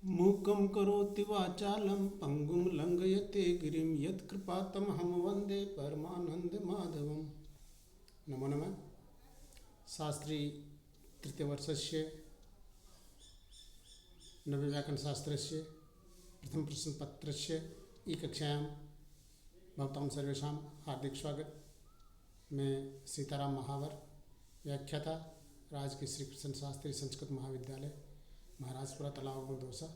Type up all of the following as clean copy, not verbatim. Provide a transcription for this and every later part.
मूकं करोति वाचालं पंगुं लंघयते गिरिं यत्कृपातमहं वन्दे परमानन्दमाधवं। नमो नमः। शास्त्री तृतीयवर्षस्य नवव्याकरणशास्त्रस्य प्रथमप्रश्नपत्रस्य ई-कक्षायां भवतां सर्वेषां हार्दिक स्वागत। मैं सीताराम महावर, व्याख्याता, राजकीय श्री कृष्ण शास्त्री संस्कृत महाविद्यालय, महाराजपुरा तालाब दौसा।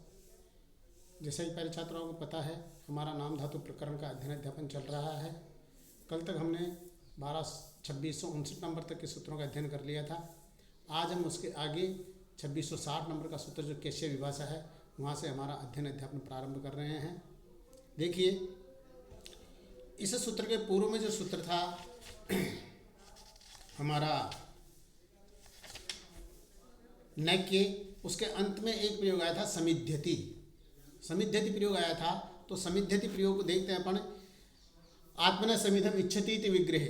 जैसा कि पहले छात्रों को पता है, हमारा नाम धातु प्रकरण का अध्ययन अध्यापन चल रहा है। कल तक हमने 2659 नंबर तक के सूत्रों का अध्ययन कर लिया था। आज हम उसके आगे 2660 नंबर का सूत्र जो कैश्य विभाषा है, वहाँ से हमारा अध्ययन अध्यापन प्रारंभ कर रहे हैं। देखिए, इस सूत्र के पूर्व में जो सूत्र था हमारा न के, उसके अंत में एक प्रयोग आया था समिध्यति। समिध्यति प्रयोग आया था, तो समिध्यति प्रयोग को देखते हैं अपन। आत्मन समिधम इच्छति इति विग्रह,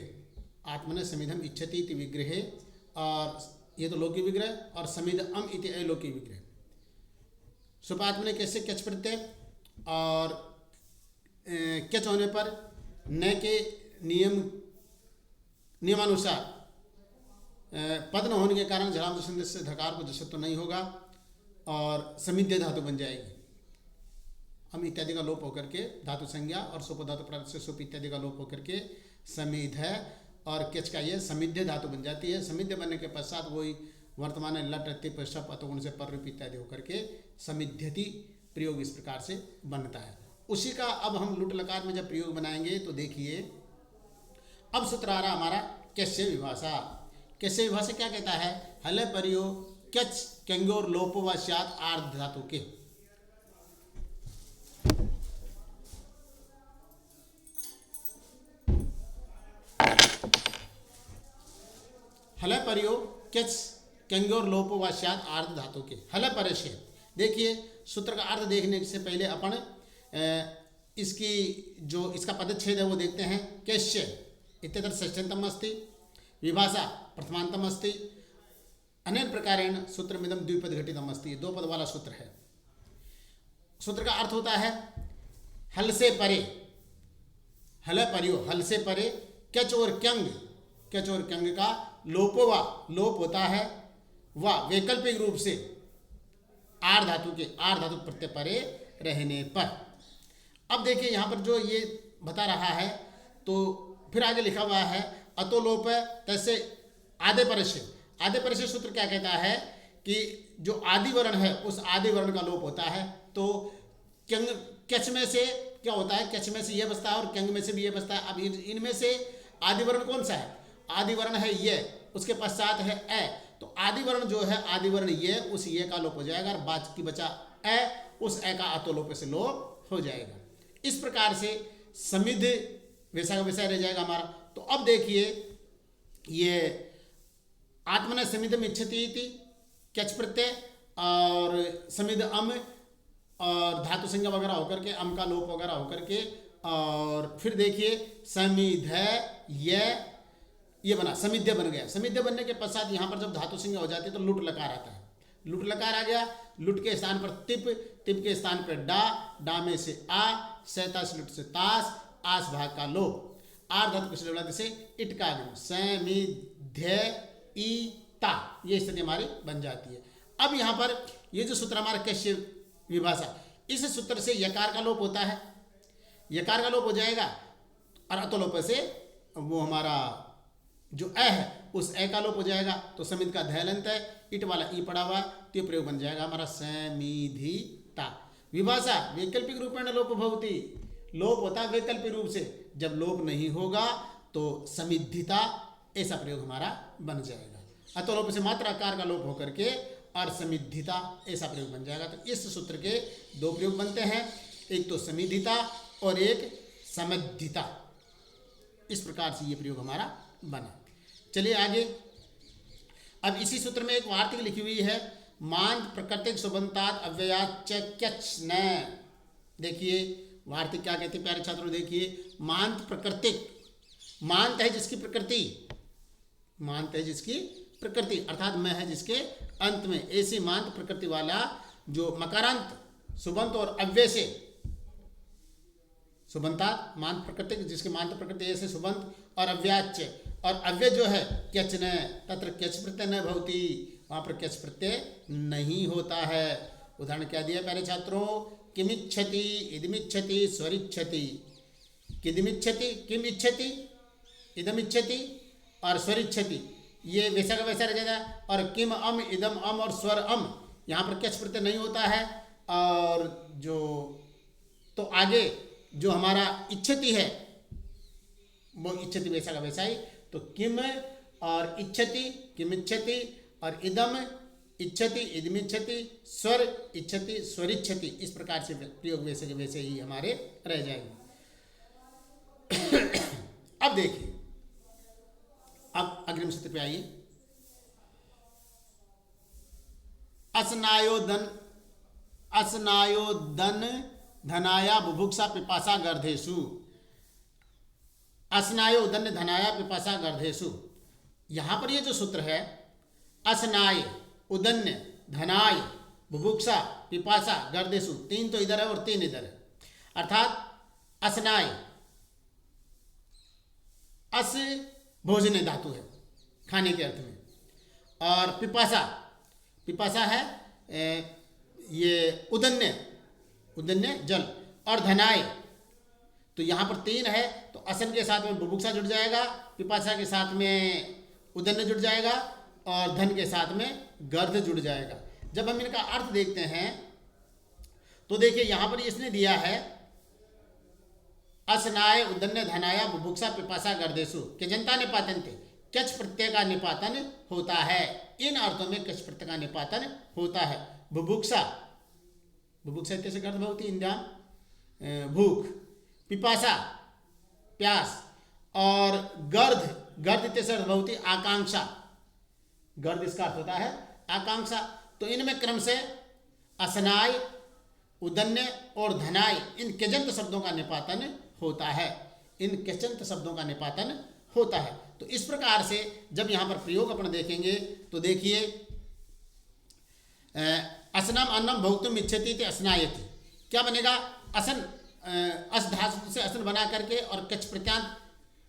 आत्मन समिधम इच्छति इति विग्रह, और ये तो लौकिक विग्रह, और समिध अम इति अलौकिक विग्रह। सुपात्मने कैसे क्यच प्रत्यय, और क्यच होने पर न के नियमानुसार पद न होने के कारण जलाम संदेश से धकार को जसत्व नहीं होगा और समिध्य धातु बन जाएगी। हम इत्यादि का लोप होकर के धातु संज्ञा और सोप धातु प्राप्त से सोप इत्यादि का लोप होकर के समिध है और केच का ये समिध्य धातु बन जाती है। समिध्य बनने के पश्चात वही वर्तमान लट टिप शप अतोगुण से पर रूप इत्यादि होकर के समिध्यति प्रयोग इस प्रकार से बनता है। उसी का अब हम लुट लकार में जब प्रयोग बनाएंगे तो देखिए, अब सूत्र आ रहा हमारा कैश्य विभाषा। कैश्य विभाषा क्या कहता है? हल परियो क्यच कंगोर लोपवास्यात आर्ध धातु के। हल परियो क्यच कंगोर लोपवास्यात आर्ध धातु के। हल परस्य, देखिए सूत्र का अर्थ देखने से पहले अपन इसकी जो इसका पदच्छेद है वो देखते हैं। कैश्य इत्यत्र षष्ठ्यन्तम अस्ति, विभाषा प्रथमान्तम अस्ति, अनेन प्रकारेण सूत्रमिदं द्विपद घटितम अस्ति। दो पद वाला सूत्र है। सूत्र का अर्थ होता है हल से परे, हल परियो, हल से परे क्यच और क्यंग, क्यच और क्यंग का लोपवा, लोप होता है व वैकल्पिक रूप से आर धातु के, आर धातु प्रत्यय परे रहने पर। अब देखिए यहाँ पर जो ये बता रहा है, तो फिर आगे लिखा हुआ है अतो लोप है तैसे आधे परस्य। आधे परस्य सूत्र क्या कहता है कि जो आदि वर्ण है उस आदि वर्ण का लोप होता है। तो क्यंग क्यच में से क्या होता है? क्यच में से ये बचता है और क्यंग में से भी ये बचता है। अब इनमें से आदि वर्ण कौन सा है? आदि वर्ण है ये, उसके पश्चात है ए। तो आदि वर्ण जो है, आदि वर्ण ये, उस ये का लोप हो जाएगा और बाकी बचा ए, उस ए का अतो लोप से लोप हो जाएगा। इस प्रकार से समिध वैसा का वैसा रह जाएगा हमारा। तो अब देखिए, ये आत्मन समिधम इच्छति इति क्यच प्रत्यय और समिध अम और धातु संज्ञा वगैरह होकर के, अम का लोप वगैरह होकर के, और फिर देखिए समिध ये बना, समिध्य बन गया। समिध्य बनने के पश्चात यहाँ पर जब धातु संज्ञा हो जाती है तो लुट लकार आता है। लुट लकार आ गया, लुट के स्थान पर तिप, तिप के स्थान पर डा, डा में से आ, सैता से लुट से तास, आस भाग का लोप, आर धातु पिछले वाला से इट का आगमन, समिध्य ईता, ये स्थिति हमारी बन जाती है। अब यहाँ पर ये जो सूत्र हमारा कैश्य विभाषा, इस सूत्र से यकार का लोप होता है, यकार का लोप हो जाएगा और अतो लोप से वो हमारा जो अ है उस अ का लोप हो जाएगा। तो समिध का धैलंत है, इट वाला ई पड़ा हुआ, तो प्रयोग बन जाएगा हमारा समिधिता। विभाषा वैकल्पिक रूपेण लोप भवति, लोप होता है वैकल्पिक रूप से। जब लोप नहीं होगा तो समिद्धिता ऐसा प्रयोग हमारा बन जाएगा। अतो लोप से मात्र आकार का लोप होकर के और समिद्धिता ऐसा प्रयोग बन जाएगा। तो इस सूत्र के दो प्रयोग बनते हैं, एक तो समिद्धिता और एक समद्धिता। इस प्रकार से ये प्रयोग हमारा बना। चलिए आगे। अब इसी सूत्र में एक वार्तिक लिखी हुई है, मांत प्रकृतिक सुबंतात अव्ययात च क्यच न। देखिए वार्तिक क्या कहते हैं प्यारे छात्रों, देखिए मांत प्रकृतिक, मांत है जिसकी प्रकृति, मांत है जिसकी प्रकृति अर्थात मैं है जिसके अंत में, ऐसी मांत प्रकृति वाला जो मकारांत सुबंत और अव्यय से, सुबंता मांत प्रकृति, जिसके मांत प्रकृति से सुबंत, और अव्याच्य, और अव्यय जो है क्यच न, तत्र क्यच प्रत्यय न भवति, वहां पर क्यच प्रत्यय नहीं होता है। उदाहरण क्या दिया प्यारे छात्रों, किमिच्छति, इदमिच्छति, स्वरिच्छति, किदमिच्छति, किम इच्छति, इदमिच्छति और स्वरिच्छति, ये वैसा का वैसा रह जाता है। और किम अम, इदम अम और स्वर अम, यहाँ पर क्यच प्रत्यय नहीं होता है। और जो तो आगे जो हमारा इच्छति है वो इच्छति वैसा का वैसा ही, तो किम और इच्छति, किम इच्छति, और इदम इच्छति, इदमिच्छति, स्वर इच्छति, स्वरिच्छति, इस प्रकार से प्रयोग वैसे के वैसे ही हमारे रह जाएंगे। अब देखिए, अब अग्रिम सूत्र पे आइए। असनायोदन, असनायोदन धनाया बुभुक्षा पिपासा गर्धेषु, असनायो उदन्य धनाया पिपासा गर्धेषु, यहां पर ये जो सूत्र है असनाय, उदन्य, धनाय, बुभुक्षा, पिपासा, गर्धेषु, तीन तो इधर है और तीन इधर है। अर्थात असनाय, अस भोजन धातु है खाने के अर्थ में, और पिपासा, पिपासा है ये उदन्य, उदन्य जल, और धनाय, तो यहाँ पर तीन है, तो असन के साथ में बुभुक्षा जुड़ जाएगा, पिपासा के साथ में उदन्य जुड़ जाएगा, और धन के साथ में गर्ध जुड़ जाएगा। जब हम इनका अर्थ देखते हैं तो देखिए यहाँ पर इसने दिया है असनाय उदन्य धनाया बुभुक्षा पिपासा गर्धेषु क्यजंता निपातन्ते, कच प्रत्यय का निपातन होता है। इन अर्थों में कच प्रत्यय का निपातन होता है। बुभुक्षा, बुभुक्षा इत्यस्य गर्ध भवति इंद्रियां भूख, पिपासा प्यास, और गर्ध, गर्ध इत्यस्य अर्थ भवति आकांक्षा, गर्ध इसका अर्थ होता है आकांक्षा। तो इनमें क्रम से असनाय, उदन्य और धनाय, इन क्यजंत शब्दों का निपातन होता है, इन क्यजंत शब्दों का निपातन होता है। तो इस प्रकार से जब यहाँ पर प्रयोग अपन देखेंगे तो देखिए, असनम अन्नम भोक्तुम इच्छति इति असनायति, क्या बनेगा, असन, अस धातु से असन बना करके और कच प्रत्यांत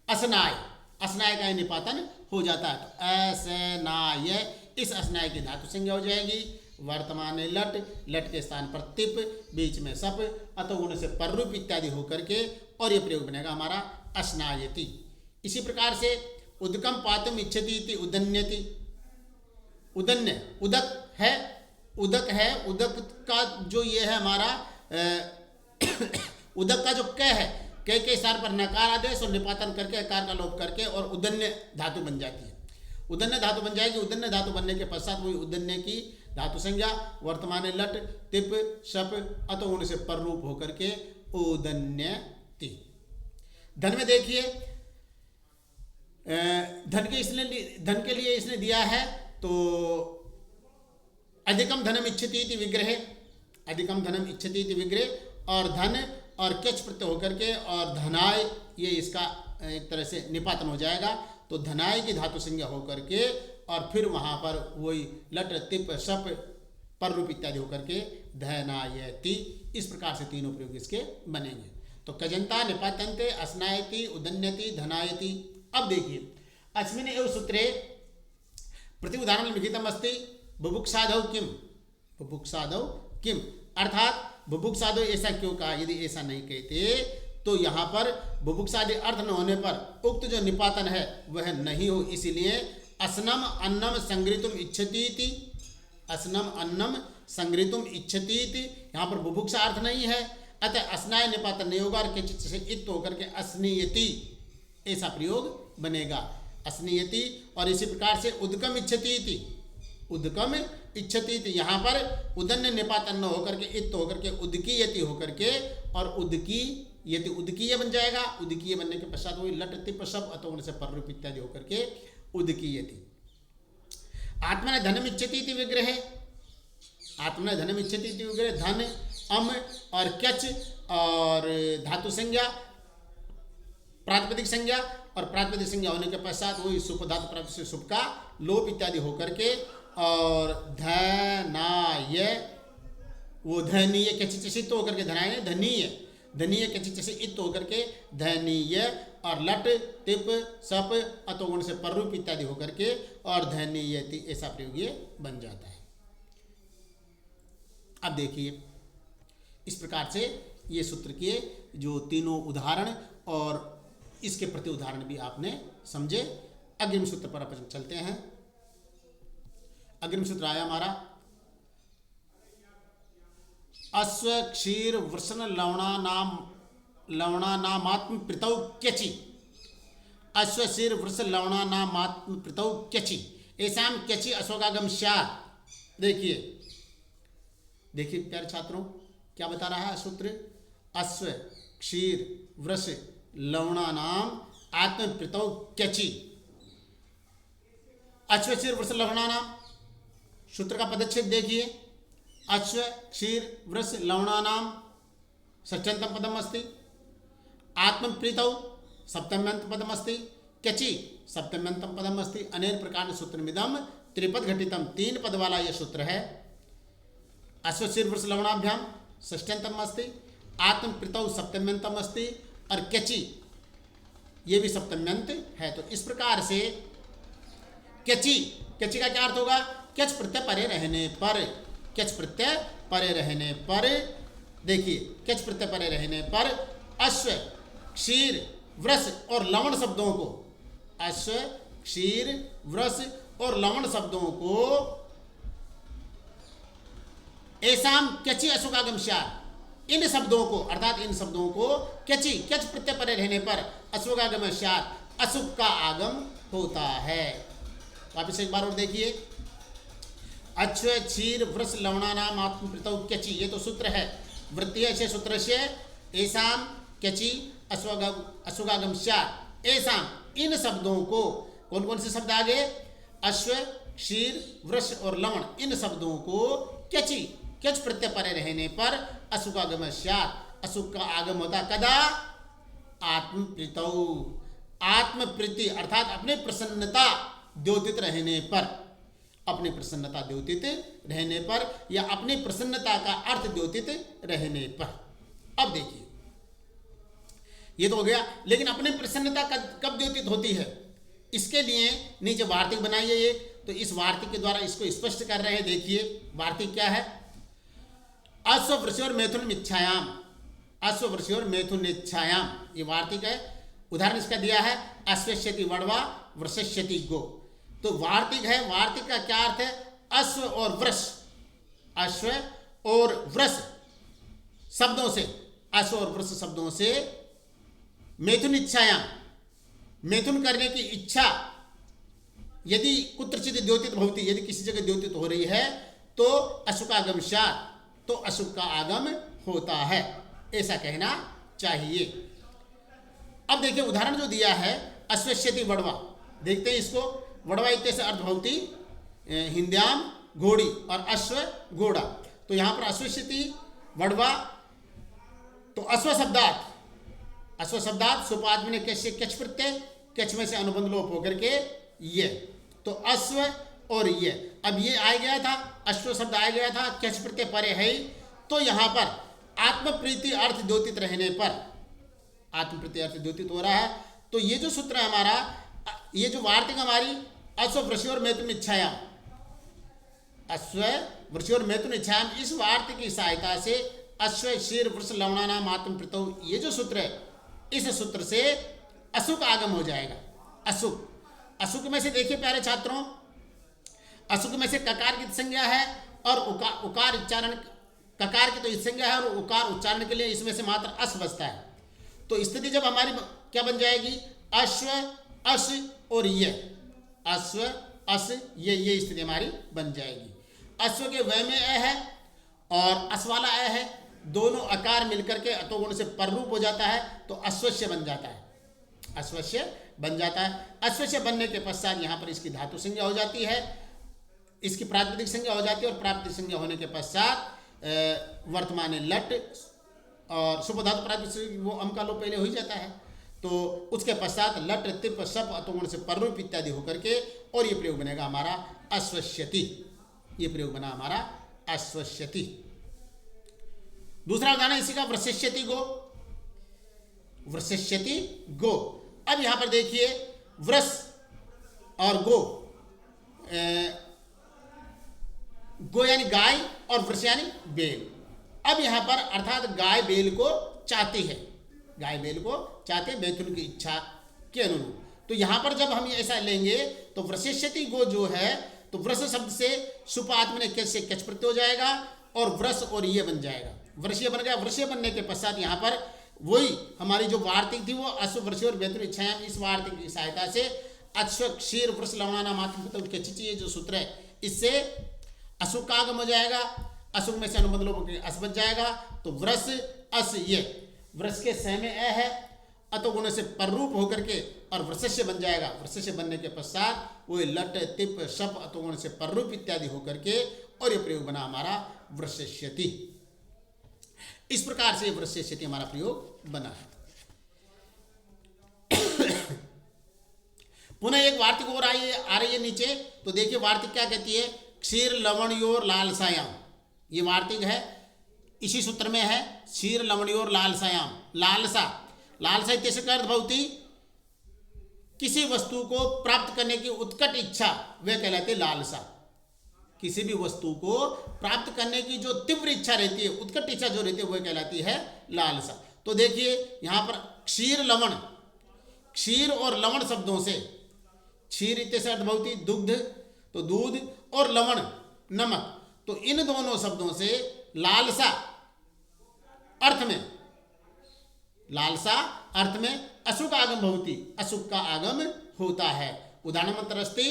असनाय, असनाय का निपातन हो जाता है। तो असनाय, इस असनाय की धातु संज्ञा हो जाएगी, वर्तमान लट, लट के स्थान पर तिप, बीच में सप, अतो गुण से पररूप इत्यादि होकर के, और ये प्रयोग बनेगा हमारा असनायति। इसी प्रकार से उदकम पातुम इच्छति इति उदन्यति, उदन्य, उदक है, उदक है, उदक का जो ये है हमारा उदक का जो क है, क के स्थान पर नकार आदेश और निपातन करके अकार का लोप करके और उदन्य धातु बन जाती है। उदन्य धातु बन जाएगी। उदन्य धातु बनने के पश्चात वही उदन्य की धातु संज्ञा वर्तमान लट, तिप, शप, अतो गुण से पर रूप होकर के उदन्यति। धन में देखिए, धन के लिए इसने दिया है तो अधिकम धनम इच्छति इति विग्रह, अधिकम धनम इच्छति इति विग्रह, और धन और कच प्रत्यय होकर के और धनाय, ये इसका एक तरह से निपातन हो जाएगा। तो धनाय की धातु संज्ञा होकर के और फिर वहाँ पर वही लट, तिप, शप, पर रूप इत्यादि होकर के धनायति, इस प्रकार से तीनों प्रयोग इसके बनेंगे। तो कजंता निपातन्ते, असनायति, उदन्यति, धनायति। अब देखिए, अस्मिन् एव सूत्रे प्रति उदाहरण लिखितम् अस्ति बुभुक्षादौ किम, बुभुक्षादौ किम, अर्थात बुभुक्षादौ ऐसा क्यों कहा, यदि ऐसा नहीं कहते तो यहाँ पर बुभुक्षादि अर्थ न होने पर उक्त जो निपातन है वह नहीं हो, इसीलिए असनम अन्नम संगृहीतुम इच्छतीति, असनम अन्नम संगृहीतुम इच्छतीति, यहाँ पर बुभुक्षा अर्थ नहीं है, अतः असनाय निपातन नहीं होगा और किंचित से इत होकर के असनीयति ऐसा प्रयोग बनेगा, असनीयति। और इसी प्रकार से उदकम इच्छतीति, उदकम इच्छतीति, यहाँ पर उदन्य निपातन न होकर के इत होकर के उदकीयति होकर के और उदकी यति उदकीय बन जाएगा। उदकीय बनने के पश्चात वही लट, तिप, शप, अतो गुण से पररूप इत्यादि होकर के उदकीयति। आत्मा ने धनम इच्छति इति विग्रह, आत्मा ने धनम इच्छति इति विग्रह, धन, अम और क्यच और धातु संज्ञा, प्रातिपदिक संज्ञा, और प्रातिपदिक संज्ञा होने के पश्चात वही सुप धातु प्राप्त से सुप का लोप इत्यादि होकर के और धनाय वो धनीय कची चसी तो होकर के धनाय धनीय, धनीय कची चसी इत होकर के धनीय, और लट टिप सप अतोगुण से पररूप इत्यादि होकर के और धनीयति ऐसा प्रयोग ये बन जाता है। अब देखिए इस प्रकार से ये सूत्र के जो तीनों उदाहरण और इसके प्रति उदाहरण भी आपने समझे। अग्रिम सूत्र पर अपन चलते हैं। अग्रिम सूत्र आया हमारा अश्व क्षीर वृषण लवणा नामात्म प्रीतौ क्यचि, अश्व क्षीर वृष लवणा नामात्म प्रीतौ क्यचि ऐसाम क्यचि अश्वगागम स्यात्। देखिए देखिए प्यारे छात्रों क्या बता रहा है सूत्र, अश्व क्षीर वृष लवणा नाम आत्म प्रीतौ क्यचि। अश्व क्षीर वृष लवणा नाम सूत्र का पदच्छेद देखिए, अश्व क्षीर वृष लवणा नाम षष्ठ्यंतम पदम अस्ति, आत्म प्रीतौ सप्तम्यंत पदम अस्ति, क्यचि सप्तम्यंतम पदम अस्ति। अनेन प्रकार सूत्रमिदम त्रिपद घटितम, तीन पद वाला यह सूत्र है। अश्व क्षीर वृष लवणाभ्याम षष्ठ्यंतम अस्ति, आत्म प्रीतौ सप्तम्यंतम अस्ति और क्यचि ये भी सप्तम्यंत है। तो इस प्रकार से क्यचि, क्यचि का क्या अर्थ होगा, क्यच प्रत्यय परे रहने पर, क्यच प्रत्यय परे रहने पर। देखिए क्यच प्रत्यय परे रहने पर अश्व क्षीर वृष और लवण शब्दों को, अश्व क्षीर वृष और लवण शब्दों को ऐसाम क्यचि अशुकागम स्यात्, इन शब्दों को अर्थात इन शब्दों को क्यचि क्यच प्रत्यय परे रहने पर अशुकागम स्यात्, अशुक का आगम होता है। वापिस एक बार और देखिए, अश्व क्षीर वृष लवणा नाम आत्म प्रीतौ क्यचि, ये तो सूत्र है। वृत्तीय से सूत्र से ऐसाम क्यचि अश्वगागम स्यात्, ऐसाम इन शब्दों को, कौन कौन से शब्द आगे, अश्व क्षीर वृष और लवण, इन शब्दों को क्यचि क्यच प्रत्यय परे रहने पर अशुकागम स्यात्, अशुक का आगम होता कदा, आत्म प्रीतौ, आत्म प्रीति अर्थात अपने प्रसन्नता द्योतित रहने पर, अपनी प्रसन्नता द्योतित रहने पर या अपनी प्रसन्नता का अर्थ द्योतित रहने पर। अब देखिए ये तो हो गया, लेकिन अपनी प्रसन्नता कब द्योतित होती है, इसके लिए नीचे वार्तिक बनाइए ये। तो इस वार्तिक के द्वारा इसको स्पष्ट कर रहे हैं। देखिए वार्तिक क्या है, अश्व वृषोर मैथुन इच्छायाम, अश्व वृषोर मैथुन इच्छायाम, ये वार्तिक है। उदाहरण इसका दिया है अश्वस्यति वड़वा वृषस्यति गो। तो वार्तिक है, वार्तिक का क्या अर्थ है, अश्व और वृष, अश्व और वृष शब्दों से, अश्व और वृष शब्दों से मैथुन इच्छायाम, मैथुन करने की इच्छा यदि कुत्रचित द्योतित भवति, यदि किसी जगह द्योतित हो रही है तो अशुकागम स्यात्, तो अशुक का आगम होता है, ऐसा कहना चाहिए। अब देखिए उदाहरण जो दिया है अश्वस्यति वड़वा, देखते हैं इसको। वड़वा इत्ते से अर्थ भवति हिंद्याम घोड़ी और अश्व घोड़ा। तो यहाँ पर अश्वस्यति वड़वा, तो अश्व शब्दात, अश्व शब्दात सुपादमी ने कैसे क्यच प्रत्यय, क्यच में से अनुबंध लोप होकर के ये, तो अश्व और ये, अब ये आ गया था, अश्व शब्द आ गया था, क्यच प्रत्यय परे है, तो यहाँ पर आत्म प्रीति अर्थ द्योतित रहने पर, आत्म प्रीति अर्थ द्योतित हो रहा है। तो ये जो सूत्र है हमारा, ये जो वार्तिक हमारी अश्व वृषोर मैथुन इच्छायाम, अश्व वृषोर मैथुन इच्छायाम, इस वार्तिक की सहायता से अश्व क्षीर वृष लवणा नाम आत्म प्रीतौ, ये जो सूत्र है, इस सूत्र से अशुक आगम हो जाएगा। अशुक, अशुक में से देखिए प्यारे छात्रों, अशुक में से ककार की संज्ञा है और उकार उच्चारण, ककार की तो संज्ञा है और उकार उच्चारण के लिए इसमें से मात्र अस बचता है। तो स्थिति जब हमारी क्या बन जाएगी, अश्व अस और ये, अश्व अस ये स्थिति हमारी बन जाएगी। अश्व के व में अ है और अस वाला अ है, दोनों अकार मिलकर के अतोगुण से पररूप हो जाता है, तो अश्वस्य बन जाता है, अश्वस्य बन जाता है। अश्वस्य बनने के पश्चात यहाँ पर इसकी धातु संज्ञा हो जाती है, इसकी प्रातिपदिक संज्ञा हो जाती है, और प्रातिपदिक संज्ञा होने के पश्चात वर्तमान लट और सुपधातु प्रातिपदिक वो अम का लोप पहले हो ही जाता है। तो उसके पश्चात लट तिप सप अतोगुण से पररूप इत्यादि होकर के, और ये प्रयोग बनेगा हमारा अश्वस्यति, ये प्रयोग बना हमारा अश्वस्यति। दूसरा उदाहरण इसी का वृषिष्यति गो, वृषिष्यति गो। अब यहां पर देखिए वृष और गो, गो यानी गाय और वृष यानी बेल। अब यहां पर अर्थात गाय बेल को चाहती है, गाय बेल को चाहते मैथुन की इच्छा के अनुरूप। तो यहां पर जब हम ऐसा लेंगे तो वृषिष्यति गो जो है तो वृष शब्द से सुप आत्मने कैसे कच प्रत्यय हो जाएगा और वृष और ये बन जाएगा, वृषीय बन गया। वृषीय बनने के पश्चात यहाँ पर वही हमारी जो वार्तिक थी वो अश्व वृषी और मैथुन इच्छायाम, इस वार्तिक की सहायता से अश्व क्षीर वृष लवणाना मातृ कैचिची, ये जो सूत्र है इससे अशुक का आगम हो जाएगा, अशुक में से अनुबंध लोप होकर अस बच जाएगा। तो वृष अस ये वृष के सह में अ है, अतो गुण से पररूप होकर के और वृषस्य बन जाएगा। वृषस्य बनने के पश्चात वो लट तिप शप अतो गुण से पररूप इत्यादि होकर के और ये प्रयोग बना हमारा वृषस्यति। इस प्रकार से वृषस्यति हमारा प्रयोग बना है। पुनः एक वार्तिक और आ रही है नीचे, तो देखिए वार्तिक क्या कहती है, क्षीर लवणयोर लालसायाम। ये वार्तिक है, इसी सूत्र में है, क्षीर लवणयोर लालसायाम। लालसा, लालसा इत्यस्य का अर्थ भवति किसी वस्तु को प्राप्त करने की उत्कट इच्छा, वह कहलाती है लालसा। किसी भी वस्तु को प्राप्त करने की जो तीव्र इच्छा रहती है, उत्कट इच्छा जो रहती है, वह कहलाती है लालसा। तो देखिए यहां पर क्षीर लवण, क्षीर और लवण शब्दों से, क्षीर इत्यस्य अर्थ भवति दुग्ध, तो दूध, और लवण नमक, तो इन दोनों शब्दों से लालसा अर्थ में, लालसा अर्थ में अशुक आगम भवति, अशुक का आगम होता है। उदाहरण मंत्र अस्ति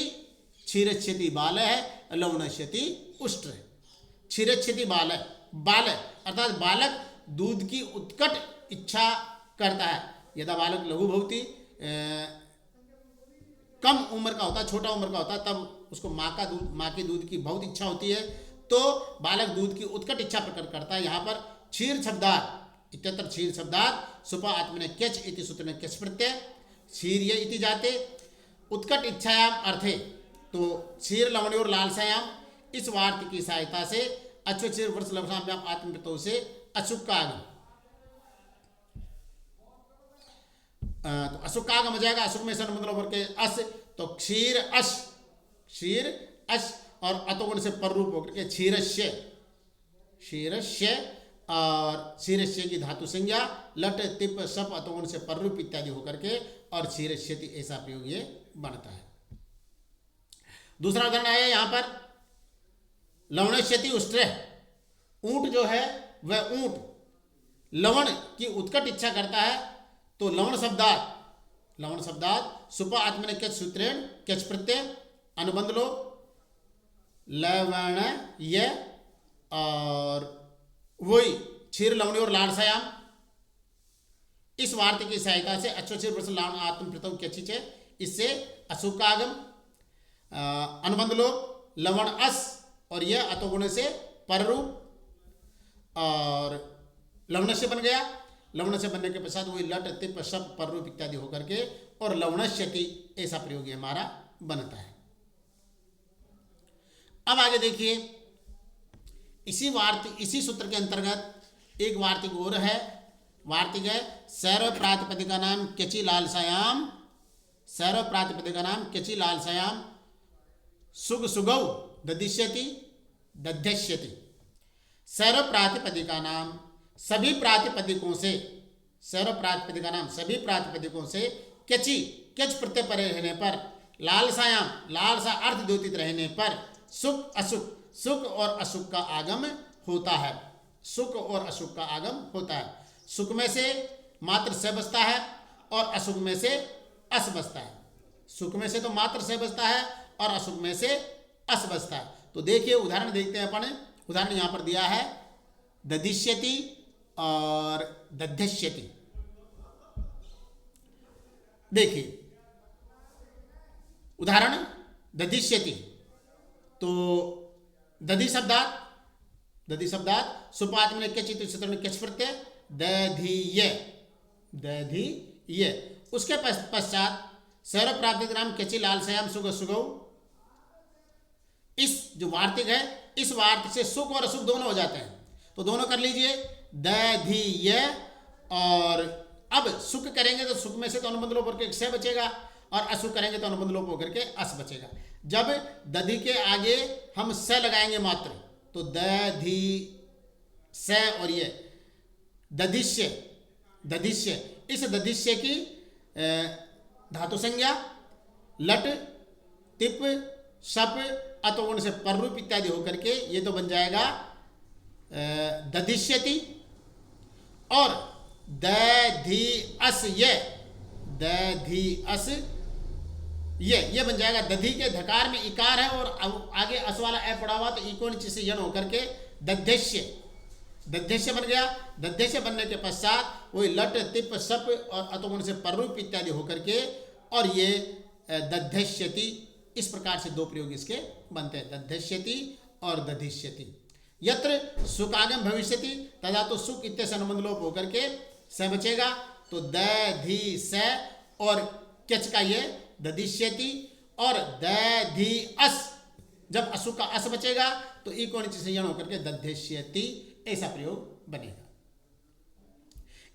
क्षीरच्छति बाल है, लवणश्यति उष्ट्र है। क्षीरच्छति बाल, बाल अर्थात बालक दूध की उत्कट इच्छा करता है। यदा बालक लघु भवति, कम उम्र का होता है, छोटा उम्र का होता है, तब उसको माँ का दूध, माँ की दूध की बहुत इच्छा होती है, तो बालक दूध की उत्कट इच्छा प्रकट करता है। यहाँ पर क्षीर शब्दात इत्यत्र क्षीर शब्दात सुपा आत्मने क्यच इति सूत्र में क्यच प्रत्यय, क्षीर ये इति जाते उत्कट इच्छायाम अर्थे, तो क्षीर लवणयोर लालसायाम, इस वार्तिक की सहायता से अश्व क्षीर वृष लवणाभ्याम आत्मप्रत्यय से अशुक का आगम, तो अशुक का आगम हो जाएगा। अशुक में से अनुबंध के अस, तो क्षीर अश, क्षीर अश और अतोगुण से पर रूप होकर के क्षीरस्य, क्षीरस्य और क्षीरस्य की धातु संज्ञा लट तिप सप अतोगुण से पर रूप इत्यादि होकर के और क्षीरस्यति, ऐसा प्रयोग ये बनता है। दूसरा उदाहरण आया यहाँ पर लवणस्यति उष्ट्र। ऊंट जो है वह ऊंट लवण की उत्कट इच्छा करता है, तो लवण शब्दात, लवण शब्दात सुपा आत्मने क्यच सूत्रेण क्यच प्रत्यय अनुबंध लो लवण ये और वही क्षीर लवणयोर लालसायाम, इस वार्तिक की सहायता से अश्वक्षीर वृष लवण आत्म प्रथम क्यचिच, इससे अशुक का आगम, अनुबंध लो लवण अस और यह अतोगुण से पररूप और लवण से बन गया। लवण से बनने के पश्चात वही लट तिप शप पररूप इत्यादि होकर के और लवणस्यति, ऐसा प्रयोग हमारा बनता है। अब आगे देखिए इसी सूत्र के अंतर्गत एक वार्तिक और है, वार्तिक है सर्व प्रातिपदिका नाम क्यचि लालसायाम, सर्व प्रातिपदिका नाम क्यचि लालसायाम सुग सुगौ ददिश्यति दध्यश्यति। सर्व प्रातिपदिका नाम सभी प्रातिपदिकों से, सर्व प्रातिपदिका नाम सभी प्रातिपदिकों से क्यचि क्यच प्रत्यय पर रहने पर, लालसायाम लालसा अर्थ द्योतित रहने पर, सुख अशुक सुख और अशुक का आगम होता है, सुख और अशुक का आगम होता है। सुख में से मात्र से बसता है और अशुक में से अस बसता है। सुख में से तो मात्र से बसता है और अशुक में से अस बसता है। तो देखिए उदाहरण देखते हैं अपन, उदाहरण यहाँ पर दिया है ददिश्यति और दध्यश्यति। देखिए उदाहरण दधिष्यति, तो दधि शब्दात सुपात में क्यचित सूत्र में क्यच प्रत्यय दधीय, दधीय। उसके पश्चात सर्व प्राप्ति नाम क्यचि लालसायाम सुग सुगौ, इस जो वार्तिक है इस वार्तिक से सुख और अशुक दोनों हो जाते हैं, तो दोनों कर लीजिए। दधीय। और अब सुख करेंगे तो सुख में से तो अनुबंध लोप होकर के स बचेगा, और असुख करेंगे तो अनुबंध लोप होकर के अस बचेगा। जब दधि के आगे हम स लगाएंगे मात्र, तो दधि स और ये दधिष्य, दधिष्य, इस दधिष्य की धातु संज्ञा लट टिप सप अतोगुण से पररूप इत्यादि होकर के ये तो बन जाएगा दधिष्यति। और दधि अस ये, दधि अस ये बन जाएगा। दधि के धकार में इकार है और आगे अस वाला ए पड़ा हुआ, तो इको नीचे से यण होकर के दध्यस्य, दध्यस्य बन गया। दध्यस्य बनने के पश्चात वही लट तिप सप और अतोगुण से पररूप इत्यादि होकर के, और ये दध्यस्यति, इस प्रकार से दो प्रयोग इसके बनते हैं, दध्यस्यति और दधिष्यति। यत्र सुखागम भविष्यति तदा तो सुख इत्यादि अनुबंध लोप होकर के स बचेगा, तो दधि स और क्यच का ये दधिष्यति, और दधि अस, जब असु का अस बचेगा तो ई को नीचे से यण होकर के दध्यस्यति, ऐसा प्रयोग बनेगा।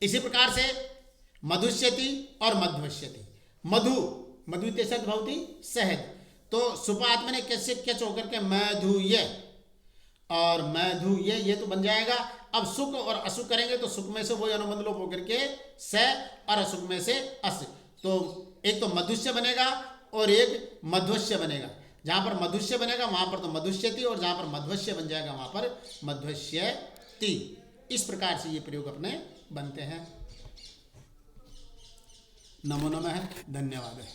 इसी प्रकार से मधुष्यति और मध्वष्यति। मधु, मधु इत्यस्य भवति शहद, तो सुपात्म ने कैसे क्यच होकर के मधुय, और मधुय ये तो बन जाएगा। अब सुख और असुख करेंगे तो सुख में से वही अनुबंध लोप होकर के स, और असुख में से अस, तो एक तो मधुष्य बनेगा और एक मध्वस्य बनेगा। जहां पर मधुष्य बनेगा वहां पर तो मधुष्यति, और जहां पर मध्वस्य बन जाएगा वहां पर मध्वस्यति। इस प्रकार से ये प्रयोग अपने बनते हैं। नमो नमः, धन्यवाद।